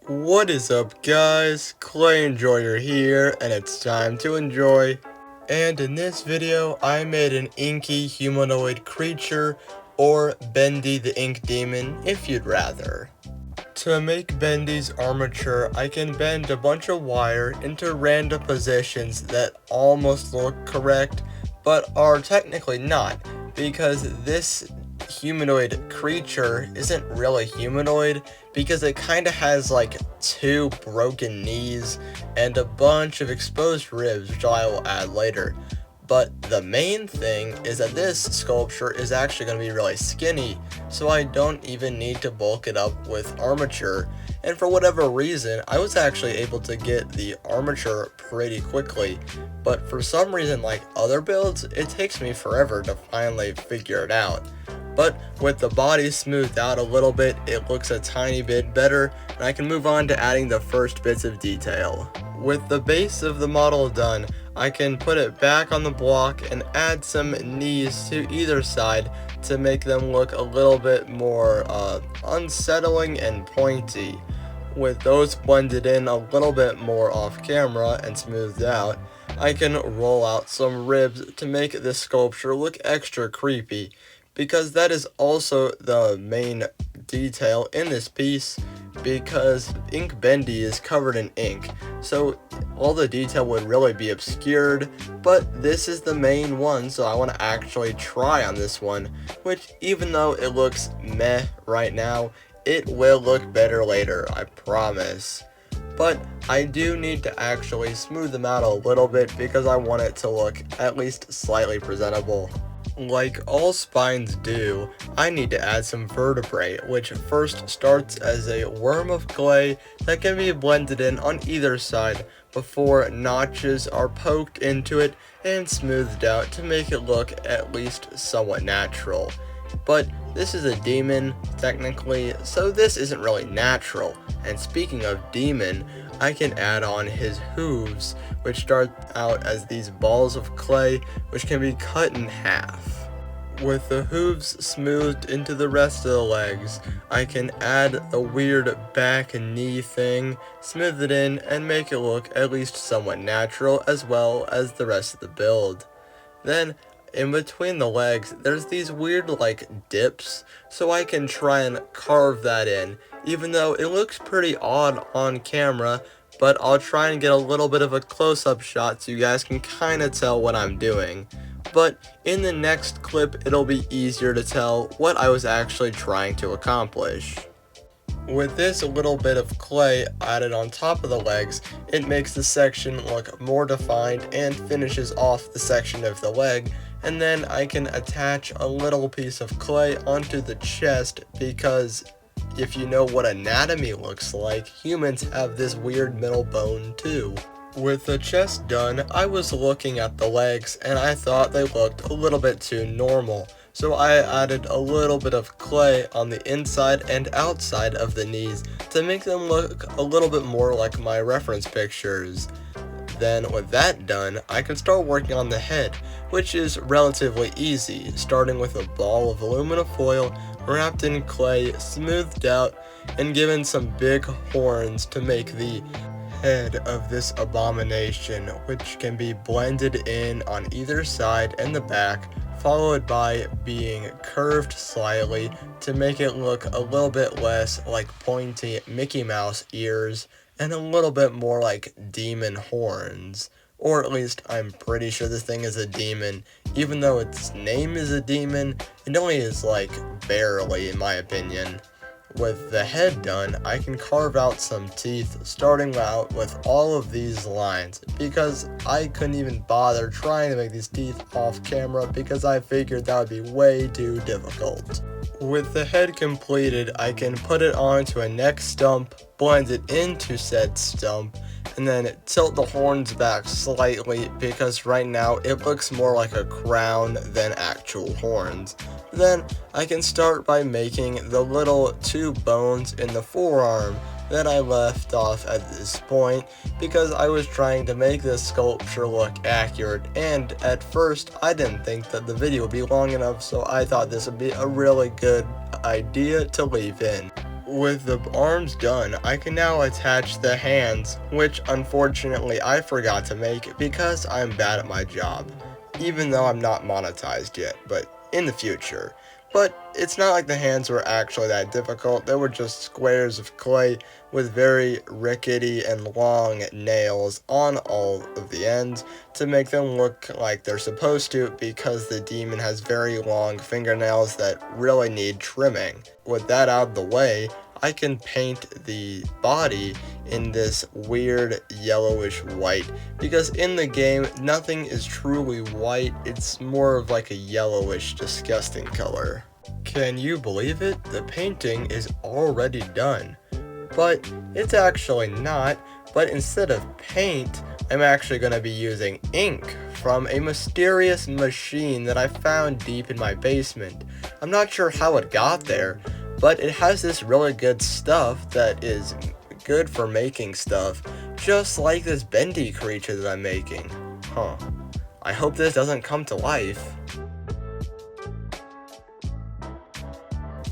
What is up, guys? Clay Enjoyer here, and it's time to enjoy. And in this video, I made an inky humanoid creature, or Bendy the Ink Demon, if you'd rather. To make Bendy's armature, I can bend a bunch of wire into random positions that almost look correct, but are technically not, because this humanoid creature isn't really humanoid, because it kinda has like two broken knees and a bunch of exposed ribs, which I will add later. But the main thing is that this sculpture is actually going to be really skinny, so I don't even need to bulk it up with armature, and for whatever reason, I was actually able to get the armature pretty quickly, but for some reason, like other builds, it takes me forever to finally figure it out. But with the body smoothed out a little bit, it looks a tiny bit better, and I can move on to adding the first bits of detail. With the base of the model done, I can put it back on the block and add some knees to either side to make them look a little bit more unsettling and pointy. With those blended in a little bit more off camera and smoothed out, I can roll out some ribs to make this sculpture look extra creepy, because that is also the main detail in this piece, because Ink Bendy is covered in ink, so all the detail would really be obscured, but this is the main one, so I want to actually try on this one, which even though it looks meh right now, it will look better later, I promise. But I do need to actually smooth them out a little bit because I want it to look at least slightly presentable. Like all spines do, I need to add some vertebrae, which first starts as a worm of clay that can be blended in on either side before notches are poked into it and smoothed out to make it look at least somewhat natural. But this is a demon, technically, so this isn't really natural. And speaking of demon, I can add on his hooves, which start out as these balls of clay, which can be cut in half. With the hooves smoothed into the rest of the legs, I can add the weird back and knee thing, smooth it in, and make it look at least somewhat natural as well as the rest of the build. Then, in between the legs, there's these weird like dips, so I can try and carve that in, even though it looks pretty odd on camera, but I'll try and get a little bit of a close-up shot so you guys can kinda tell what I'm doing. But in the next clip, it'll be easier to tell what I was actually trying to accomplish. With this little bit of clay added on top of the legs, it makes the section look more defined and finishes off the section of the leg, and then I can attach a little piece of clay onto the chest, because if you know what anatomy looks like, humans have this weird middle bone too. With the chest done, I was looking at the legs and I thought they looked a little bit too normal, so I added a little bit of clay on the inside and outside of the knees to make them look a little bit more like my reference pictures. Then with that done, I can start working on the head, which is relatively easy, starting with a ball of aluminum foil wrapped in clay, smoothed out, and given some big horns to make the head of this abomination, which can be blended in on either side and the back, followed by being curved slightly to make it look a little bit less like pointy Mickey Mouse ears and a little bit more like demon horns. Or at least I'm pretty sure this thing is a demon. Even though its name is a demon, it only is like barely, in my opinion. With the head done, I can carve out some teeth, starting out with all of these lines, because I couldn't even bother trying to make these teeth off camera because I figured that would be way too difficult. With the head completed, I can put it onto a neck stump, blend it into said stump, and then tilt the horns back slightly because right now it looks more like a crown than actual horns. Then I can start by making the little two bones in the forearm that I left off at this point because I was trying to make this sculpture look accurate, and at first I didn't think that the video would be long enough, so I thought this would be a really good idea to leave in. With the arms done, I can now attach the hands, which unfortunately I forgot to make because I'm bad at my job, even though I'm not monetized yet, but in the future. But it's not like the hands were actually that difficult. They were just squares of clay with very rickety and long nails on all of the ends to make them look like they're supposed to, because the demon has very long fingernails that really need trimming. With that out of the way, I can paint the body in this weird yellowish white, because in the game nothing is truly white, it's more of like a yellowish disgusting color. Can you believe it? The painting is already done. But it's actually not, but instead of paint, I'm actually going to be using ink from a mysterious machine that I found deep in my basement. I'm not sure how it got there, but it has this really good stuff that is good for making stuff, just like this bendy creature that I'm making. Huh. I hope this doesn't come to life.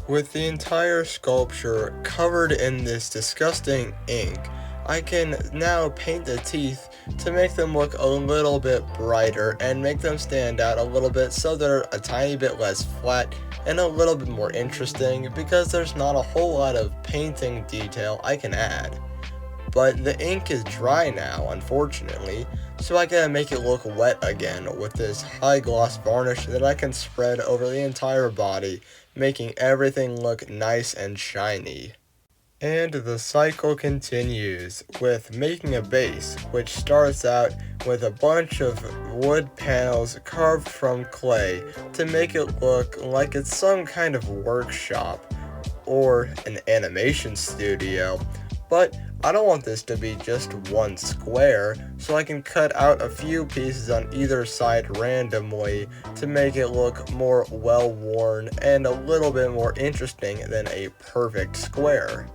With the entire sculpture covered in this disgusting ink, I can now paint the teeth to make them look a little bit brighter and make them stand out a little bit so they're a tiny bit less flat and a little bit more interesting, because there's not a whole lot of painting detail I can add. But the ink is dry now, unfortunately, so I gotta make it look wet again with this high gloss varnish that I can spread over the entire body, making everything look nice and shiny. And the cycle continues with making a base, which starts out with a bunch of wood panels carved from clay to make it look like it's some kind of workshop or an animation studio. But I don't want this to be just one square, so I can cut out a few pieces on either side randomly to make it look more well-worn and a little bit more interesting than a perfect square.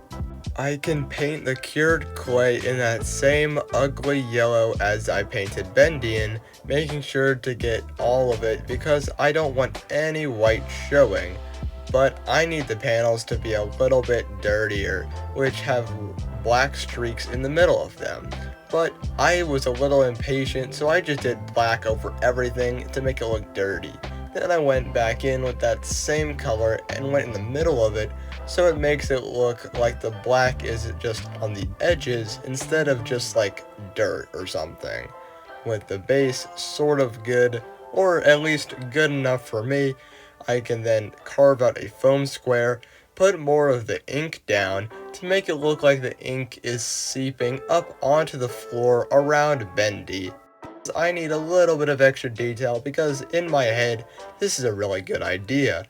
I can paint the cured clay in that same ugly yellow as I painted Bendy in, making sure to get all of it because I don't want any white showing. But I need the panels to be a little bit dirtier, which have black streaks in the middle of them. But I was a little impatient, so I just did black over everything to make it look dirty. Then I went back in with that same color and went in the middle of it, so it makes it look like the black is just on the edges instead of just like dirt or something. With the base sort of good, or at least good enough for me, I can then carve out a foam square, put more of the ink down to make it look like the ink is seeping up onto the floor around Bendy. I need a little bit of extra detail because in my head this is a really good idea.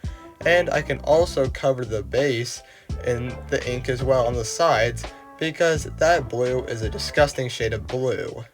And I can also cover the base in the ink as well on the sides because that blue is a disgusting shade of blue.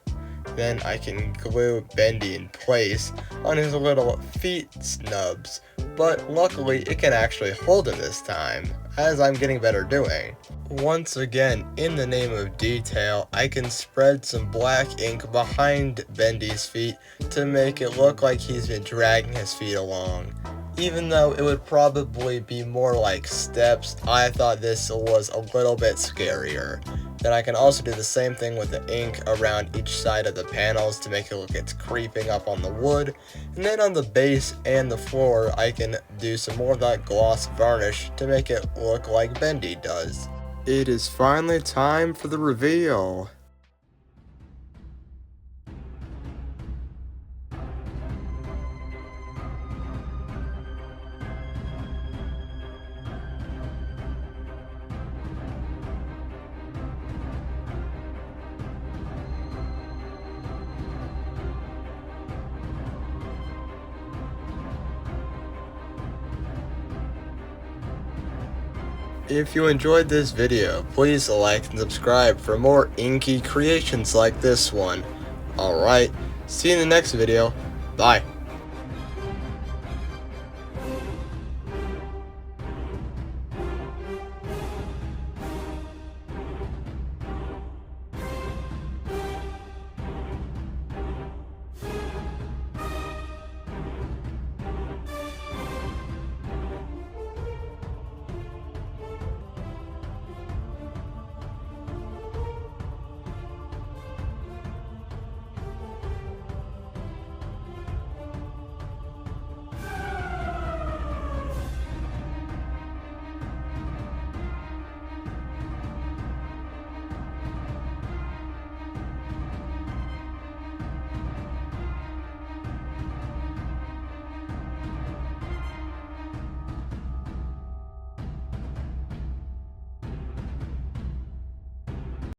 Then I can glue Bendy in place on his little feet snubs, but luckily it can actually hold him this time, as I'm getting better doing. Once again, in the name of detail, I can spread some black ink behind Bendy's feet to make it look like he's been dragging his feet along. Even though it would probably be more like steps, I thought this was a little bit scarier. Then I can also do the same thing with the ink around each side of the panels to make it look like it's creeping up on the wood. And then on the base and the floor, I can do some more of that gloss varnish to make it look like Bendy does. It is finally time for the reveal. If you enjoyed this video, please like and subscribe for more inky creations like this one. Alright, see you in the next video. Bye.